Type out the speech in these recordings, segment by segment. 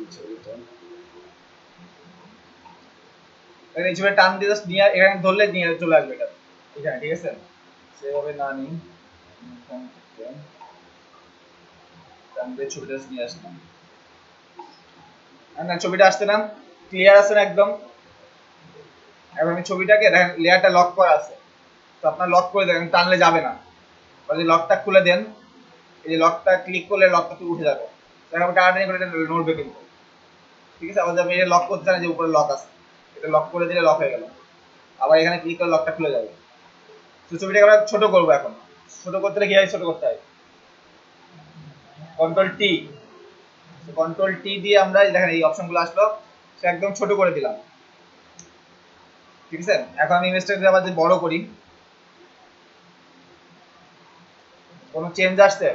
এই ছবিটা টান দিয়ে জাস্ট নিয়ে এখানে ধরলে নিয়ে চলে আসবে এটা এখানে, ঠিক আছে? সেভাবে না নিই, টান দিয়ে ছবিটা নিয়ে আসলাম। না ছবিটা আসছে না, ক্লিয়ার আছে না একদম? এখন আমি ছবিটাকে দেখেন লেয়ারটা লক করা আছে, তো আপনার লক করে দেন, টানলে যাবে না। যদি লকটা খুলে দেন, এই যে লকটা ক্লিক করলে লকটা উঠে যাবে, তারপর টানাটানি করে এটা নড়বে কিন্তু, ঠিক আছে? আবার আমি এটা লক করতে চাই যে উপরে লক আছে, এটা লক করে দিলে লক হয়ে গেল, আবার এখানে ক্লিক করে লকটা খুলে যাবে। তো ছবিটাকে আমরা ছোট করবো এখন। ছোট করতে হলে কিভাবে ছোট করতে হয়? কন্ট্রোল টি, কন্ট্রোল টি দিয়ে আমরা দেখেন এই অপশনগুলো আসলো, সে একদম ছোট করে দিলাম, ঠিক আছে? এখন আমি ইমেজটাকে আবার যদি বড় করি, কোনো চেঞ্জ আসছে?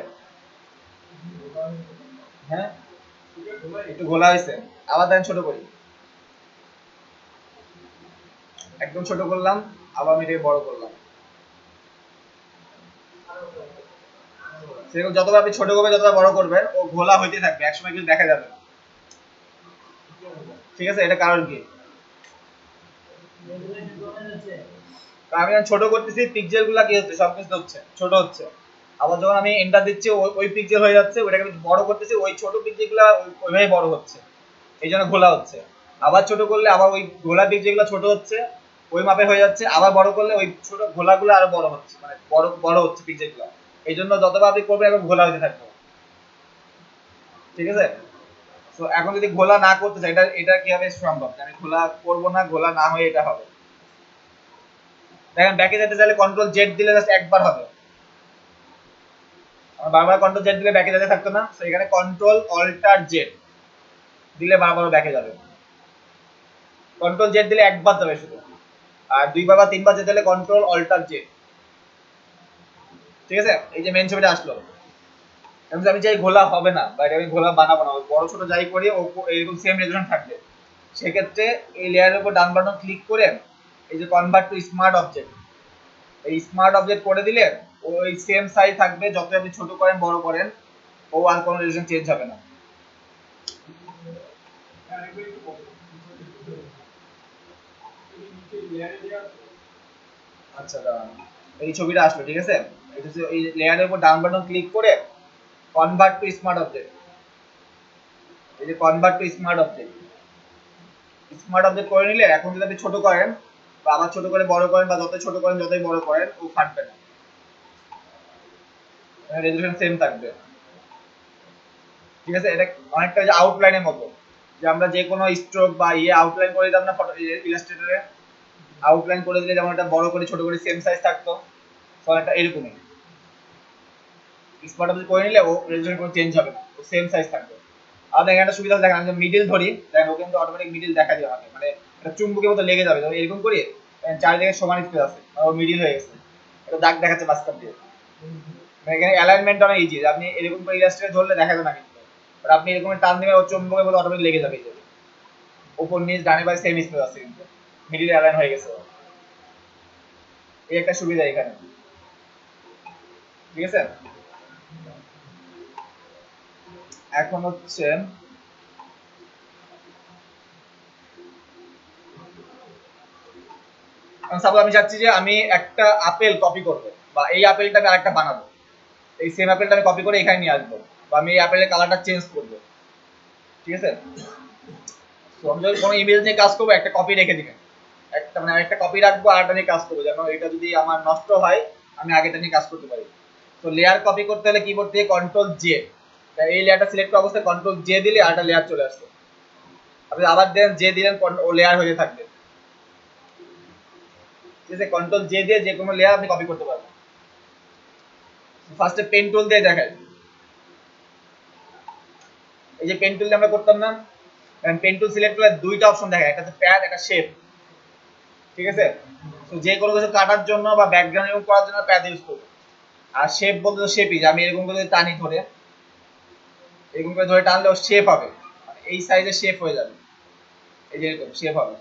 হ্যাঁ, একটু ঘোলা হয়েছে। আবার দেখেন ছোট করি, একদম ছোট করলাম, আবার আমি এটাকে বড় করলাম। সেরকম যতবার আপনি ছোট করবেন, যতবার বড় করবেন, ও ঘোলা হইতে থাকবে, একসময় কিন্তু দেখা যাবে না, ঠিক আছে? এটা কারণ কি? আমি ছোট করতেছি, পিক্সেল গুলা কি হচ্ছে, সবকিছু হচ্ছে ছোট হচ্ছে। আবার যখন আমি এন্টার দিচ্ছি ওই পিক্সেল হয়ে যাচ্ছে, ওইটাকে আমি বড় করতেছি, ওই ছোট পিক্সেল গুলা ওইভাবে বড় হচ্ছে, এই জন্য ঘোলা হচ্ছে। আবার ছোট করলে আবার ওই ঘোলা পিক্সেল গুলা ছোট হচ্ছে, ওই মাপে হয়ে যাচ্ছে। আবার বড় করলে ওই ছোট ঘোলা গুলো আরো বড় হচ্ছে, মানে বড় বড় হচ্ছে পিক্সেল গুলা। এই জন্য যতবার আপনি করবেন এখন ঘোলা হতে থাকবে, ঠিক আছে? তো এখন যদি ঘোলা না করতে চাই, এটা এটা কিভাবে সম্ভব? আমি ঘোলা করবো না, ঘোলা না হয়ে এটা হবে। দেখেন ব্যাকে যেতে চাইলে কন্ট্রোল জেড দিলে জাস্ট একবার হবে, বারবার কন্ট্রোল জেড দিলে ব্যাকে যেতে থাকতো না, তো এখানে কন্ট্রোল অল্টার জেড দিলে বারবার ব্যাকে যাবে। কন্ট্রোল জেড দিলে একবার যাবে শুধু, আর দুইবার বা তিনবার যেতে হলে কন্ট্রোল অল্টার জেড, ঠিক আছে? এই যে মেন ছবিটা আসলো, আমি চাই ঘোলা হবে না, বা এটা আমি ঘোলা বানাবো না, বড় ছোট যাই করি ও এরকম সেম রেজুলেশন থাকবে। সেক্ষেত্রে এই লেয়ারের উপর ডান বাটন ক্লিক করে এই যে কনভার্ট টু স্মার্ট অবজেক্ট, এই স্মার্ট অবজেক্ট করে দিলে ওই সেম সাইজ থাকবে, যত আপনি ছোট করেন বড় করেন, ও আর কোনো রেজুলেশন চেঞ্জ হবে না। আচ্ছা দাঁড়ান, এই ছবিটা আসলো, ঠিক আছে? এটা হচ্ছে এই লেয়ারের উপর ডান বাটন ক্লিক করে কনভার্ট টু স্মার্ট অবজেক্ট, এই যে convert to smart object, smart object করে নিলে এখন যদি আপনি ছোট করেন বা আবার ছোট করে বড় করেন, বা যতই ছোট করেন যতই বড় করেন, ও ফাটবে না, রেজুলেশন সেম থাকবে, ঠিক আছে? এটা অনেকটা যে আউটলাইনের মতো, যে আমরা যে কোনো স্ট্রোক বা আউটলাইন করে দিতাম না ফটো ইলাস্ট্রেটরে, আউটলাইন করে দিলে যেমন এটা বড় করে ছোট করে সেম সাইজ থাকতো, তো একটা এরকমই স্মার্ট অবজেক্ট করে নিলে ও রেজুলেশন কোনো চেঞ্জ হবে না, ও সেম সাইজ থাকবে। আর দেখেন একটা সুবিধা দেখেন, আমি মিডিল ধরি, দেখেন ও কিন্তু অটোমেটিক মিডিল দেখা দিবে আমাকে, মানে একটা চুম্বকের মতো লেগে যাবে, তবে এরকম করি চারিদিকে সমান স্পেস আছে, ও মিডিল হয়ে গেছে, এটা দাগ দেখাচ্ছে মাঝখান দিয়ে। মানে এখানে অ্যালাইনমেন্ট অনেক ইজি, আপনি এরকম করে ইলাস্ট্রেটর ধরলে দেখা যাবে না কিন্তু, বাট আপনি এরকম টান দিবেন ও চুম্বকের মতো অটোমেটিক লেগে যাবে, উপর নিচ ডানে বামে সেম স্পেস আছে, কিন্তু মিডিল অ্যালাইন হয়ে গেছে, এই একটা সুবিধা এখানে, ঠিক আছে? এখন হচ্ছে সাপোজ আমি চাচ্ছি যে আমি একটা আপেল কপি করব, বা এই আপেলটা আমি আরেকটা বানাবো, এই সেম আপেলটা আমি কপি করে এখানে নিয়ে আসবো, বা আমি এই আপেলের কালারটা চেঞ্জ করবো, ঠিক আছে? তো আমি যদি কোনো ইমেজ নিয়ে কাজ করবো, একটা কপি রেখে দিবেন, একটা মানে একটা কপি রাখবো, আরেকটা নিয়ে কাজ করবো, যেন এটা যদি আমার নষ্ট হয় আমি আগেটা নিয়ে কাজ করতে পারি। তো লেয়ার কপি করতে হলে কিবোর্ড থেকে কন্ট্রোল জে, এই লেয়ারটা সিলেক্ট করা অবস্থায় কন্ট্রোল জে দিলে আরেকটা লেয়ার চলে আসছে, আপনি আবার দেন জে দিলেন, ও লেয়ার হয়ে থাকবে, ঠিক আছে? কন্ট্রোল জে দিয়ে যে কোনো লেয়ার আপনি কপি করতে পারবেন। ফার্স্টে পেন টুল দিয়ে দেখায়, এই যে পেন টুল দিয়ে আমরা করতাম না, পেন টুল সিলেক্ট করলে দুইটা অপশন দেখায়, একটা হচ্ছে প্যাড, একটা শেপ, ঠিক আছে? তো যে কোনো কিছু কাটার জন্য বা ব্যাকগ্রাউন্ড রিমুভ করার জন্য প্যাড ইউজ করবো। আর শেপ বলতে তো শেপই, আমি এরকম করে টানি ধরে, এরকম করে ধরে টানলেও শেপ হবে, মানে এই সাইজে শেপ হয়ে যাবে, এই যে এরকম শেপ হবে,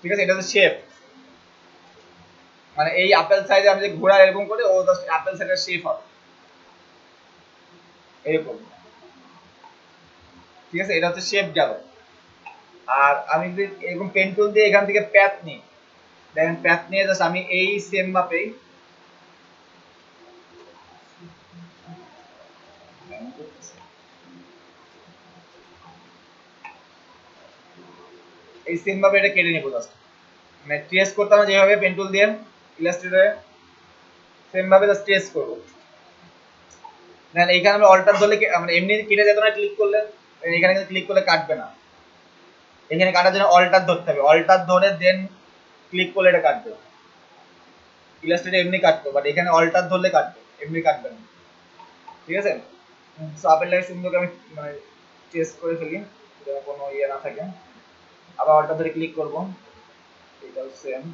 ঠিক আছে? এটা হচ্ছে শেপ, মানে এই আপেল সাইজে আমি যে ঘোরা এরকম করে ও জাস্ট আপেল সাইজের শেপ হবে এরকম, ঠিক আছে, এটা হচ্ছে শেপ গেল। আর আমি যদি এরকম পেন টুল দিয়ে এখান থেকে প্যাথ নিই, দেখেন প্যাথ নিয়ে জাস্ট আমি এই সেম মাপেই এই সেম ভাবে এটা কেটে নেবো জাস্ট, মানে ট্রেস করতাম যেভাবে পেন টুল দিয়ে ইলাস্ট্রেটরে, সেম ভাবে জাস্ট ট্রেস করবো। দেখেন এইখানে আমরা অল্টার ধরলে মানে এমনি কেটে যেত না, ক্লিক করলে এখানে কিন্তু ক্লিক করলে কাটবে না, এখানে কাটার জন্য অল্টার ধরতে হবে, অল্টার ধরে দেন ক্লিক করলে এটা কাটবে। ইলাস্ট্রেটর এমনি কাটতো, বাট এখানে অল্টার ধরলে কাটবে, এমনি কাটবে না। ঠিক আছে, সো আপেলটাকে সুন্দর করে আমি মানে ট্রেস করে ফেলি, যেন কোনো ইয়ে না থাকে। আবার অল্টার ধরে ক্লিক করবো, এটাও সেম।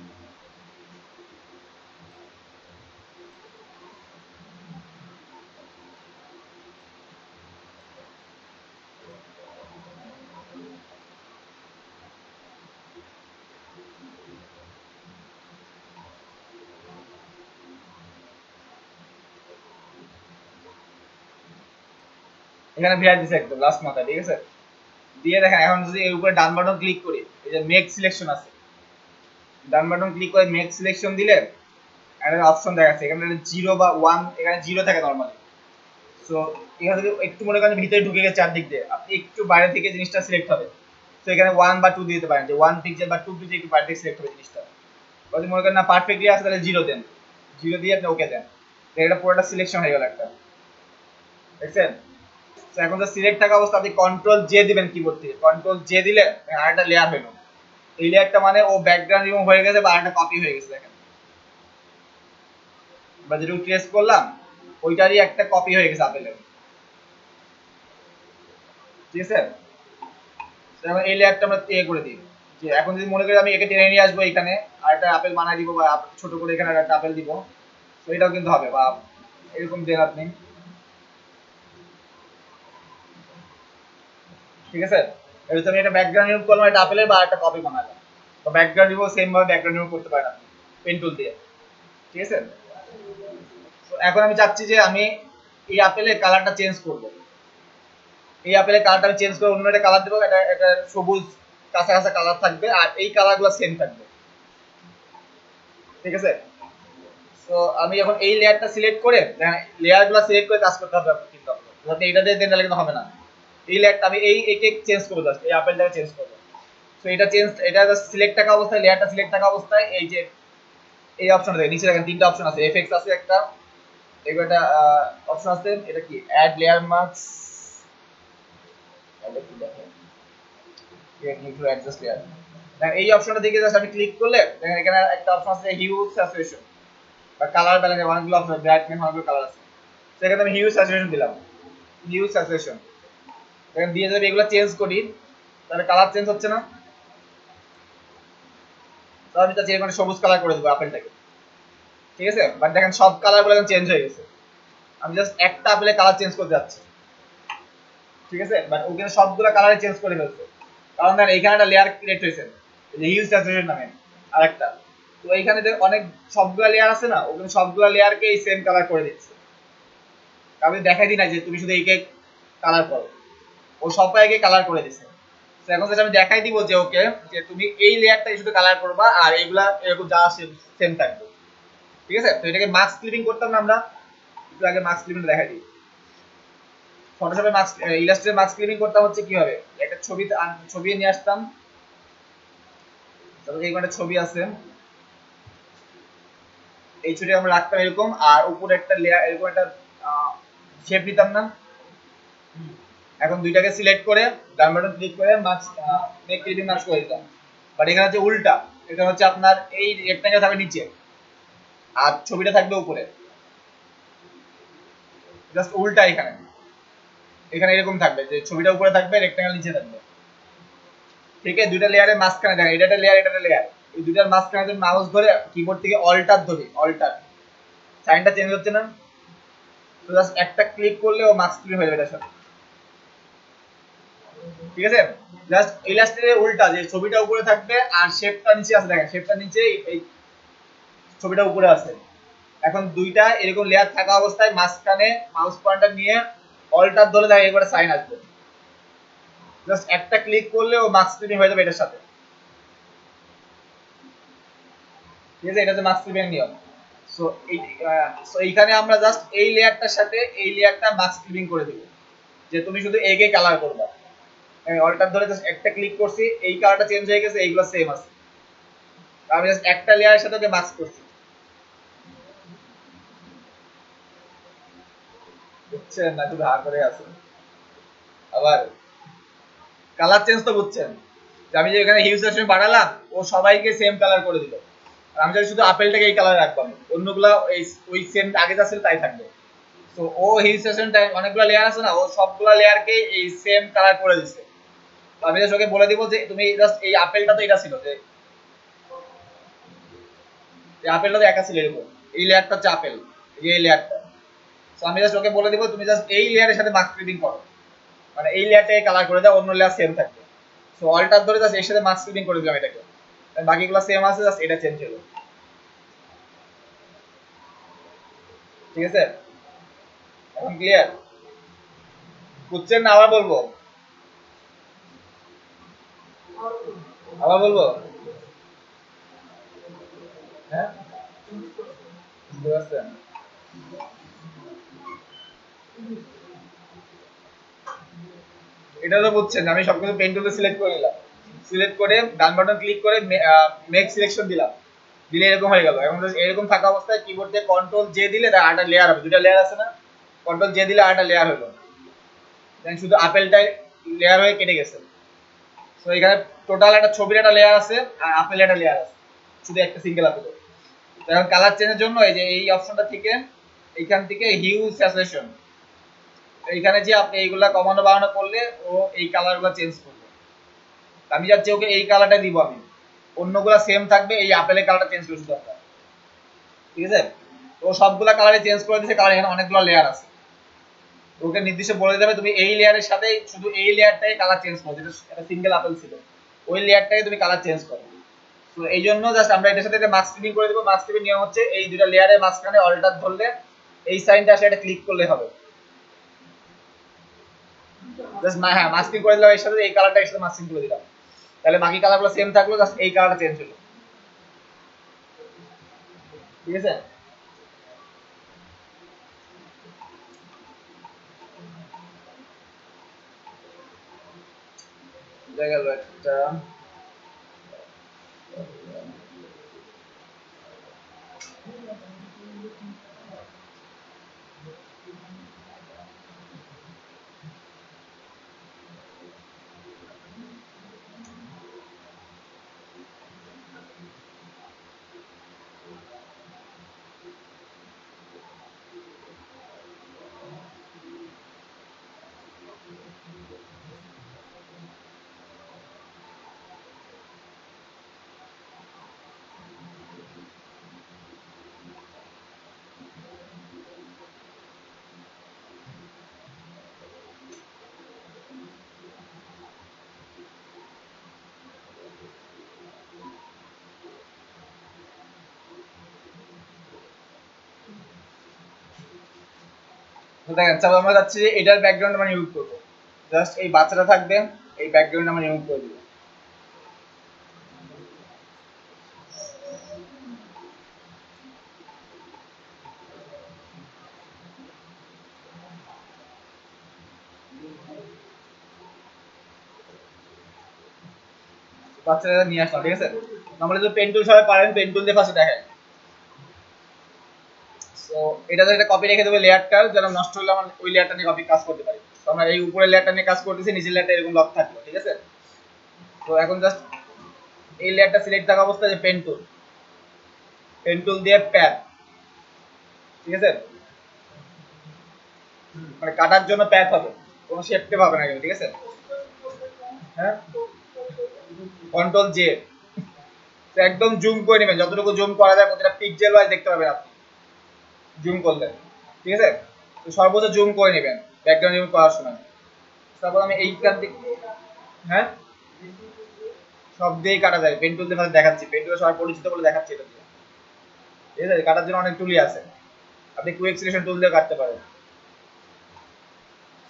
এখানে ভিআর দিছে একদম লাস্ট মাথায়। ঠিক আছে, দিয়ে দেখেন এখন যদি এর উপরে ডান বাটন ক্লিক করি, এই যে মেক সিলেকশন আছে, ডান বাটন ক্লিক করে মেক সিলেকশন দিলে একটা অপশন দেখাচ্ছে, এখানে জিরো বা ওয়ান, এখানে জিরো থাকে নর্মালি। সো এখান থেকে একটু মনে করেন ভিতরে ঢুকে গেছে চারদিক দিয়ে, আপনি একটু বাইরে থেকে জিনিসটা সিলেক্ট হবে। তো এখানে ওয়ান বা টু দিতে পারেন, যে ওয়ান পিক্সেল বা টু পিক্সেল একটু বাইরে থেকে সিলেক্ট হবে জিনিসটা। যদি মনে করেন না পারফেক্টলি আছে তাহলে জিরো দেন, জিরো দিয়ে আপনি ওকে দেন, এটা পুরোটা সিলেকশন হয়ে গেল একটা। দেখছেন, এখন তো সিলেক্ট থাকা অবস্থা আপনি কন্ট্রোল জে দিবেন কিবোর্ড থেকে, কন্ট্রোল জে দিলে আরেকটা লেয়ার হলো, এই লেয়ারটা মানে ও ব্যাকগ্রাউন্ড রিমুভ হয়ে গেছে বা আরেকটা কপি হয়ে গেছে। দেখেন বা যেটুকু ট্রেস করলাম ওইটারই একটা কপি হয়ে গেছে আপেলের। ঠিক আছে, এই লেয়ারটা আমরা ইয়ে করে দিই, যে এখন যদি মনে করি আমি একে টেনে নিয়ে আসবো এখানে আর একটা আপেল বানাই দিব, বা ছোট করে এখানে একটা আপেল দিব, তো এটাও কিন্তু হবে। বা এরকম দেন আপনি। ঠিক আছে, এটা আমি একটা ব্যাকগ্রাউন্ড রিমুভ করলাম, একটা আপেলের বা একটা কপি বানালাম, তো ব্যাকগ্রাউন্ড রিমুভ সেম ভাবে ব্যাকগ্রাউন্ড রিমুভ করতে পারেন আপনি পেন টুল দিয়ে। ঠিক আছে, তো এখন আমি চাচ্ছি যে আমি এই আপেলের কালারটা চেঞ্জ করব, এই আপেলের কালারটা আমি চেঞ্জ করে অন্য একটা কালার দেবো, এটা একটা সবুজ কাঁচা কাঁচা কালার থাকবে আর এই কালারগুলো সেম থাকবে। ঠিক আছে, তো আমি এখন এই লেয়ারটা সিলেক্ট করে, লেয়ারগুলো সিলেক্ট করে কাজ করতে হবে কিন্তু আপনার এটা দিয়ে দেন তাহলে কিন্তু হবে না। এই লেয়ারটা আমি এই একে চেঞ্জ করবো, জাস্ট এই আপেলটাকে চেঞ্জ করবো। তো এটা চেঞ্জ, এটা জাস্ট সিলেক্ট থাকা অবস্থায়, লেয়ারটা সিলেক্ট থাকা অবস্থায় এই যে এই অপশন আছে নিচে দেখেন তিনটা অপশন আছে, এফএক্স আছে একটা, এরপর একটা অপশন আছে, এটা কি অ্যাড লেয়ার মার্কস, এটা কি দেখেন টু অ্যাডজাস্ট লেয়ার। এই অপশনটা দিকে জাস্ট আমি ক্লিক করলে দেখেন এখানে একটা অপশন আছে হিউ স্যাচুরেশন বা কালার ব্যালেন্স, অনেকগুলো অপশন ব্রাইটনেস অনেকগুলো কালার আছে, সেখানে আমি হিউ স্যাচুরেশন দিলাম, হিউ স্যাচুরেশন। দেখেন দিয়ে যদি এগুলো চেঞ্জ করি তাহলে কালার চেঞ্জ হচ্ছে না, তো আমি চাচ্ছি এখানে সবুজ কালার করে দেবো আপেলটাকে। ঠিক আছে, বাট দেখেন সব কালারগুলো এখন চেঞ্জ হয়ে গেছে, আমি জাস্ট একটা আপেলের কালার চেঞ্জ করতে যাচ্ছি। ঠিক আছে, বাট ওখানে সবগুলো কালারে চেঞ্জ করে ফেলছে, কারণ দেখেন এইখানে একটা লেয়ার ক্রিয়েট হয়েছে হিউ স্যাচুরেশন নামে আরেকটা, তো এইখানে অনেক সবগুলো লেয়ার আছে না, ওখানে সবগুলো লেয়ারকে এই সেম কালার করে দিচ্ছে। আমি দেখাই দিই না যে তুমি শুধু এইকে কালার করো, ও সবাইকে কালার করে দিছে। এখন যেটা আমি দেখাই দিব যে ওকে, যে তুমি এই লেয়ারটাই শুধু কালার করবা আর এইগুলা এরকম যা সেম থাকবে। ঠিক আছে, তো এটাকে মাস্ক ক্লিপিং করতাম না আমরা, একটু আগে মাস্ক ক্লিপিং দেখাই দিই। ফটোশপে মাস্ক ইলাস্ট্রেটর মাস্ক ক্লিপিং করতাম হচ্ছে কিভাবে, একটা ছবি ছবি নিয়ে আসতাম, তারপর এই একটা ছবি আছে, এই ছবিটা আমরা রাখতাম এরকম, আর উপরে একটা লেয়ার এরকম একটা শেপ নিতাম না। এখন দুইটাকে সিলেক্ট করে ডান বাটন ক্লিক করে মাস্ক মেক ক্লিপিং মাস্ক করে দিতাম। বাট এখানে হচ্ছে উল্টা, এখানে হচ্ছে আপনার এই রেক্ট্যাঙ্গেল থাকবে নিচে আর ছবিটা থাকবে উপরে, জাস্ট উল্টা। এখানে এখানে এরকম থাকবে যে ছবিটা উপরে থাকবে, রেক্ট্যাঙ্গেল নিচে থাকবে। ঠিক আছে, দুইটা লেয়ারের মাঝখানে দেখেন এটা একটা লেয়ার, এটা একটা লেয়ার, এই দুইটার মাঝখানে যদি মাউস ধরে কিবোর্ড থেকে অল্টার ধরি, অল্টার সাইনটা চেঞ্জ হচ্ছে না, তো জাস্ট একটা ক্লিক করলে ও মাস্ক ক্লিক হয়ে যাবে এটার সাথে। ঠিক আছে, জাস্ট ইলাস্ট্রেটরের উল্টা, যে ছবিটা উপরে থাকবে আর শেপটা নিচে আছে, দেখেন শেপটা নিচে, এই ছবিটা উপরে আছে। এখন দুইটা এরকম লেয়ার থাকা অবস্থায় মাঝখানে মাউস পয়েন্টার নিয়ে অল্টার ধরে দেখেন এবারে সাইন আসবে। জাস্ট একটা ক্লিক করলে ও মাস্ক স্ক্রিনিং হয়ে যাবে এটার সাথে। ঠিক আছে, এটা হচ্ছে মাস্ক স্ক্রিনিং নিয়ম। সো এইখানে আমরা জাস্ট এই লেয়ারটার সাথে এই লেয়ারটা মাস্ক স্ক্রিনিং করে দিব, যে তুমি শুধু এগে কালার করবা। আমি অল্টার ধরে জাস্ট একটা ক্লিক করছি, এই কালারটা চেঞ্জ হয়ে গেছে, এইগুলো সেম আছে। আমি জাস্ট একটা লেয়ারের সাথে ওকে মাস্ক করছি, বুঝছেন না? শুধু হা করে আছে। আবার কালার চেঞ্জ তো বুঝছেন, যে আমি যে এখানে হিউ সেকশন বাড়ালাম, ও সবাইকে সেম কালার করে দিল। আর আমি যদি শুধু আপেলটাকে এই কালার রাখবো, আমি অন্যগুলা ওই সেম আগে যা ছিল তাই থাকবে। তো ও হিউ সেকশনটা অনেকগুলো লেয়ার আছে না, ও সবগুলা লেয়ারকে এই সেম কালার করে দিচ্ছে। তো আমি জাস্ট ওকে বলে দিব যে তুমি জাস্ট এই আপেলটা তো এটা ছিল, যে এই আপেলটা তো একা ছিল এরকম, এই লেয়ারটা হচ্ছে আপেল, এই লেয়ারটা। তো আমি জাস্ট ওকে বলে দিব তুমি জাস্ট এই লেয়ারের সাথে মাস্ক ফিটিং করো, মানে এই লেয়ারটাকে কালার করে দাও, অন্য লেয়ার সেম থাকবে। সো অল্টার ধরে জাস্ট এর সাথে মাস্ক ফিটিং করে দিলাম এটাকে, বাকিগুলো সেম আছে, জাস্ট এটা চেঞ্জ হলো। ঠিক আছে, এখন ক্লিয়ার? বুঝছেন না? আবার বলবো? আবার বলবো? হ্যাঁ, বুঝতে পারছেন? এটা তো বুঝছেন, আমি সবকিছু পেন টুলে সিলেক্ট করে নিলাম, সিলেক্ট করে ডান বাটন ক্লিক করে মেক সিলেকশন দিলাম, দিলে এরকম হয়ে গেল। এখন এরকম থাকা অবস্থায় কিবোর্ড দিয়ে কন্ট্রোল জে দিলে তার আরেকটা লেয়ার হবে, দুটা লেয়ার আছে না, কন্ট্রোল জে দিলে আরেকটা লেয়ার হলো, দেন শুধু আপেলটাই লেয়ার হয়ে কেটে গেছে। তো এখানে টোটাল একটা ছবির একটা লেয়ার আছে আর আপেল একটা লেয়ার আছে, শুধু একটা সিঙ্গেল আপেল। এখন কালার চেঞ্জের জন্য এই যে এই অপশনটা থেকে, এইখান থেকে হিউ স্যাচুরেশন, এইখানে যে আপনি এইগুলা কমানো বাড়ানো করলে ও এই কালারগুলো চেঞ্জ করবে। আমি যাচ্ছি ওকে এই কালারটা দিব, আমি অন্যগুলা সেম থাকবে, এই আপেলের কালারটা চেঞ্জ করে শুধু আমরা। ঠিক আছে, তো সবগুলা কালারে চেঞ্জ করে দিয়েছে, কারণ এখানে অনেকগুলো লেয়ার আছে। ওকে নির্দিষ্ট বলে দেবে তুমি এই লেয়ারের সাথে শুধু এই লেয়ারটাই কালার চেঞ্জ করো, যেটা একটা সিঙ্গেল আপেল ছিল, ওই লেয়ারটাকে তুমি কালার চেঞ্জ করো। তো এই জন্য জাস্ট আমরা এটার সাথে একটা মাস্ক ফিটিং করে দেবো। মাস্ক ফিটিং নিয়ম হচ্ছে এই দুটো লেয়ারের মাঝখানে অল্টার ধরলে এই সাইনটা আসলে এটা ক্লিক করলে হবে। জাস্ট হ্যাঁ, মাস্কিং করে দিলাম, এর সাথে এই কালারটা এর সাথে মাস্কিং করে দিলাম, তাহলে বাকি কালারগুলো সেম থাকলো, জাস্ট এই কালারটা চেঞ্জ হলো। ঠিক আছে, দেখা গেল একটা। তো দেখেন, তারপর আমরা যাচ্ছি যে এটার ব্যাকগ্রাউন্ড আমরা রিমুভ করবো, জাস্ট এই বাচ্চাটা থাকবে, এই ব্যাকগ্রাউন্ড আমরা রিমুভ করে দিব। বাচ্চাটা নিয়ে আসলাম। ঠিক আছে, আমরা যদি পেন টুল সবাই পারেন, পেন টুল দিয়ে ফার্স্টে দেখেন। তো এটা তো একটা কপি রেখে দেবো লেয়ারটার, যেন নষ্ট হলে আমরা ওই লেয়ারটা নিয়ে কপি কাজ করতে পারি। তো আমরা এই উপরের লেয়ারটা নিয়ে কাজ করতেছি, নিচের লেয়ারটা এরকম লক থাকলো। ঠিক আছে, তো এখন জাস্ট এই লেয়ারটা সিলেক্ট থাকা অবস্থায় যে পেন টুল, পেন টুল দিয়ে প্যাড, ঠিক আছে, মানে কাটার জন্য প্যাড হবে, কোনো শেপ টেপ হবে না কিন্তু। ঠিক আছে, হ্যাঁ, কন্ট্রোল জে, একদম জুম করে নেবেন, যতটুকু জুম করা যায় প্রতিটা পিক্সেল ওয়াইজ দেখতে পাবেন আপনি জুম করলে। ঠিক আছে, তো সর্বোচ্চ জুম করে নেবেন ব্যাকগ্রাউন্ড রিমুভ করার সময়। তারপর আমি এইখান থেকে, হ্যাঁ, সব দিয়েই কাটা যায়, পেন টুল দিয়ে দেখাচ্ছি, পেন টুল সবার পরিচিত বলে দেখাচ্ছি এটা দিয়ে। ঠিক আছে, কাটার জন্য অনেক টুলই আছে, আপনি কুইক সিলেকশন টুল দিয়ে কাটতে পারেন।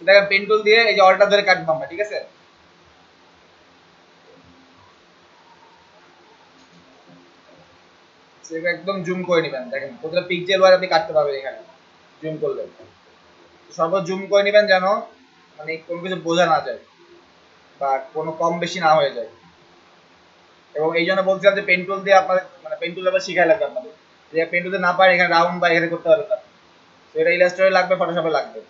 দেখেন পেন টুল দিয়ে এই যে অল্টার ধরে কাটবো আমরা। ঠিক আছে, সেটা একদম জুম করে নেবেন। দেখেন কতটা পিক্সেল ওয়াইজ আপনি কাটতে পারবেন এখানে জুম করলে। সর্ব জুম করে নেবেন যেন মানে কোনো কিছু বোঝা না যায় বা কোনো কম বেশি না হয়ে যায়। এবং এই জন্য বলছিলাম যে পেন টুল দিয়ে আপনাদের মানে পেন টুল আবার শিখাই লাগবে আপনাদের, যে পেন টুল দিয়ে না পারে এখানে রাউন্ড বা এখানে করতে পারবেন না। তো এটা ইলাস্ট্রেটরে লাগবে, ফটোশপে লাগবে।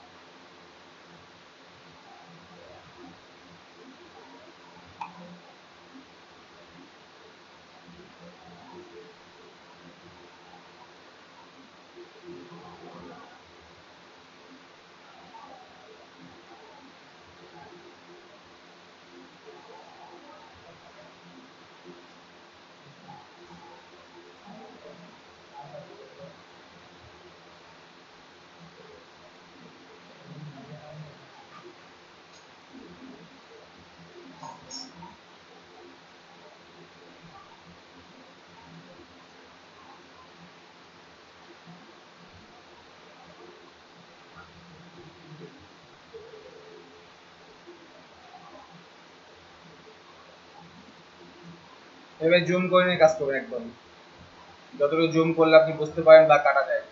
এভাবে জুম করে নিয়ে কাজ করবেন একদম, যতটুকু জুম করলে আপনি বুঝতে পারেন বা কাটা যায়।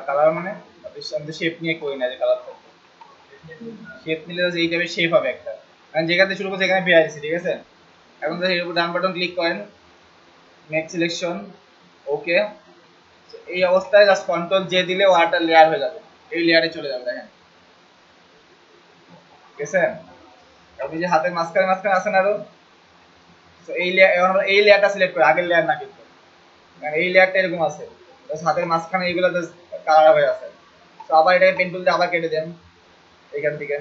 কালার মানে আমি শেপ নিয়ে করি না, যে কালার থাকবে শেপ নিলে এই টাইপের শেপ হবে একটা, কারণ যেখান থেকে শুরু করছি এখানে পেয়ে যাচ্ছি, ঠিক আছে। এখন তো এর উপর ডান বাটন ক্লিক করেন, মেক সিলেকশন, ওকে। এই অবস্থায় জাস্ট কন্ট্রোল জে দিলে ওয়াটার লেয়ার হয়ে যাবে, এই লেয়ারে চলে যাবে, দেখেন ঠিক আছে। আপনি যে হাতের মাঝখানে মাঝখানে আছেন আরো, তো এই লেয়ার, আমরা এই লেয়ারটা সিলেক্ট করি, আগের লেয়ার না কিন্তু, কারণ এই লেয়ারটা এরকম আছে, হাতের মাঝখানে এইগুলো কালার হয়ে আছে। তো আবার এটাকে পেন টুল দিয়ে আবার কেটে দেন এখান থেকে।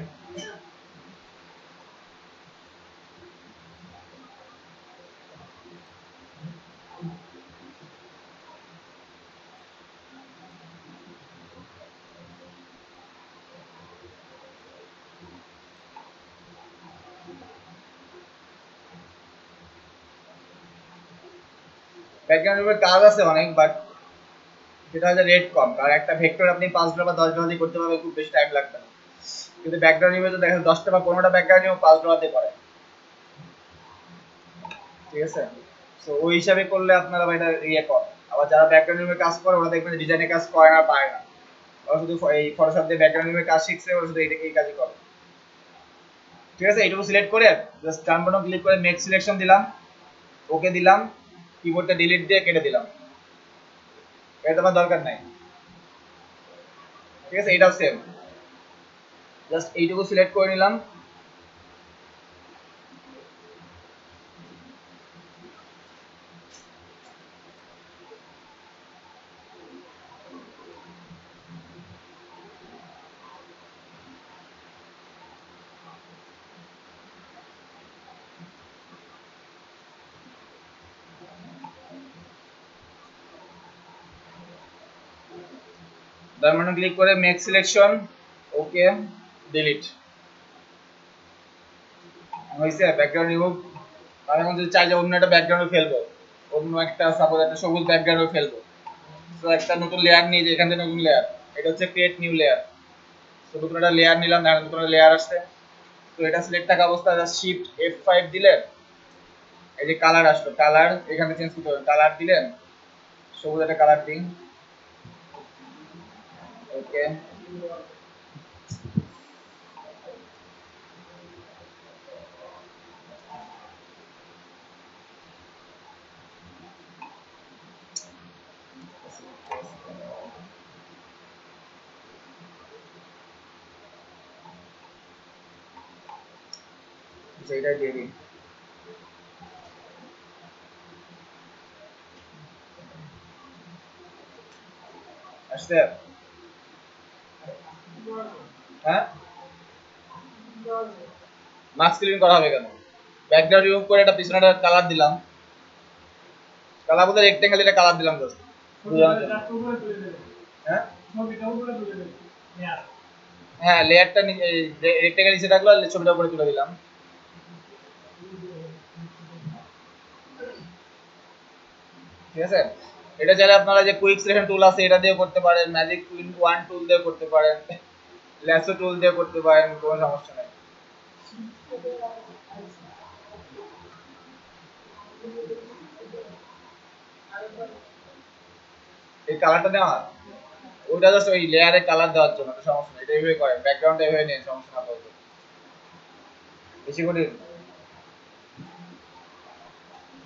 ব্যাকগ্রাউন্ডের কাজ আছে অনেক, বাট যেটা হচ্ছে রেট কম, কারণ একটা ভেক্টর আপনি 5 ডলার বা 10 ডলার দিয়ে করতে পারবেন, খুব বেশি টাইম লাগবে না। কিন্তু ব্যাকগ্রাউন্ড ইমেজ দেখা যাচ্ছে 10টা বা 15টা ব্যাকগ্রাউন্ড ইমেজ 5 ডলার দিয়ে করে, ঠিক আছে। তো ওই হিসাবে করলে আপনারা এটা ইয়ে কর। আবার যারা ব্যাকগ্রাউন্ড ইমেজ কাজ করে ওরা দেখবেন ডিজাইনের কাজ করে না, পারে না, ওরা শুধু এই ফটোশপ দিয়ে ব্যাকগ্রাউন্ড ইমেজ কাজ শিখছে, ওরা শুধু এই কাজই করে, ঠিক আছে। এইটুকু সিলেক্ট করে জাস্ট ডান বাটন ক্লিক করে মেক সিলেকশন দিলাম, ওকে দিলাম, কিবোর্ডটা ডিলিট দিয়ে কেটে দিলাম, এটা আমার দরকার নাই, ঠিক আছে। এটাও সেম, জাস্ট এইটুকু সিলেক্ট করে নিলাম, ডান বাটন ক্লিক করে মেক সিলেকশন, ওকে, ডিলিট হয়েছে। ব্যাকগ্রাউন্ড রিমুভ, আমি এখন যদি চাই যে অন্য একটা ব্যাকগ্রাউন্ডে ফেলবো, অন্য একটা সাপোজ একটা সবুজ ব্যাকগ্রাউন্ডে ফেলবো, তো একটা নতুন লেয়ার নিয়ে যে এখান থেকে নতুন লেয়ার, এটা হচ্ছে ক্রিয়েট নিউ লেয়ার। তো নতুন একটা লেয়ার নিলাম, দেখেন নতুন একটা লেয়ার আসছে। তো এটা সিলেক্ট থাকা অবস্থায় জাস্ট শিফট F5 দিলে এই যে কালার আসলো, কালার এখানে চেঞ্জ করতে হবে, কালার দিলেন সবুজ একটা কালার দিন। ওকে, এইটা দিয়ে দিন। আসছে? হ্যাঁ, মাস্ক ক্লিন করা হবে কেন? ব্যাকগ্রাউন্ড রিমুভ করে একটা পিছনে একটা কালার দিলাম, কালার বলতে রেক্টেঙ্গেল এটা কালার দিলাম জাস্ট। হ্যাঁ হ্যাঁ, লেয়ারটা রেক্টেঙ্গেল নিচে থাকলো আর ছবিটা উপরে তুলে দিলাম। ঠিক আছে, এটা চাইলে আপনারা যে কুইক সিলেকশন টুল আছে এটা দিয়ে করতে পারেন, ম্যাজিক কুইন ওয়ান টুল দিয়ে করতে পারেন, ল্যাসো টুল দিয়ে করতে পারেন, কোনো সমস্যা নেই। এই কালারটা দেওয়া ওইটা জাস্ট ওই লেয়ারে কালার দেওয়ার জন্য, তো সমস্যা নেই, এটা এইভাবে করেন, ব্যাকগ্রাউন্ড এইভাবে নিয়ে সমস্যা না পড়বে। বেশি করে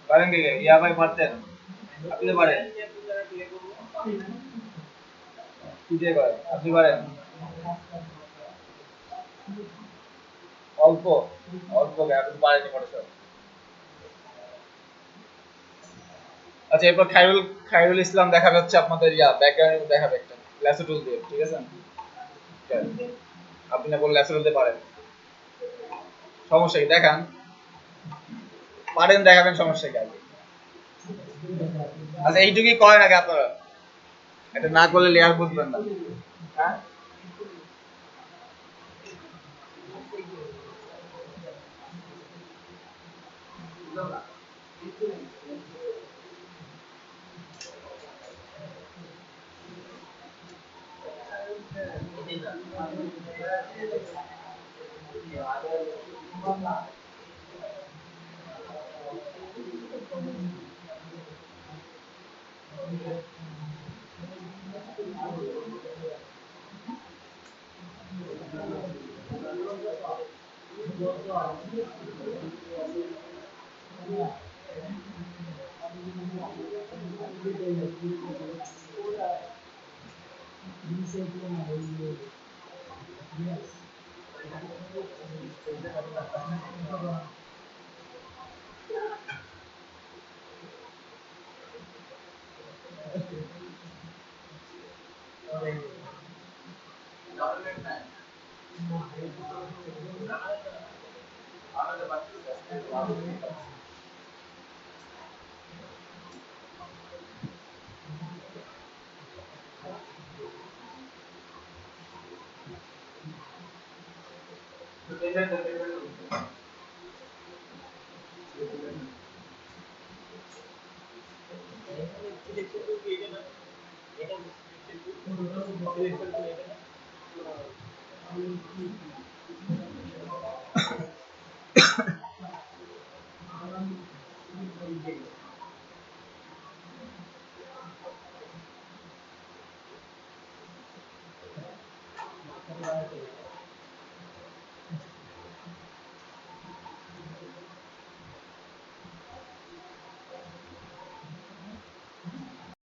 পারেন কি ইয়া ভাই, পারতেন? আপনি তো পারেন, কি দিয়ে করেন? আপনি পারেন? অল্প অল্প আপনি পারেন পরে সব। আচ্ছা, এরপর খায়রুল খায়রুল ইসলাম দেখাবে হচ্ছে আপনাদের ইয়া ব্যাকগ্রাউন্ড দেখাবে একটা ল্যাসো টুল দিয়ে, ঠিক আছে? আপনি না বললে ল্যাসো টুল দিয়ে পারেন, সমস্যা কি দেখান, পারেন দেখাবেন, সমস্যা কি আছে? আচ্ছা, এইটুকুই করেন আগে আপনারা, এটা না করলে লেয়ার বুঝবেন না। হ্যাঁ,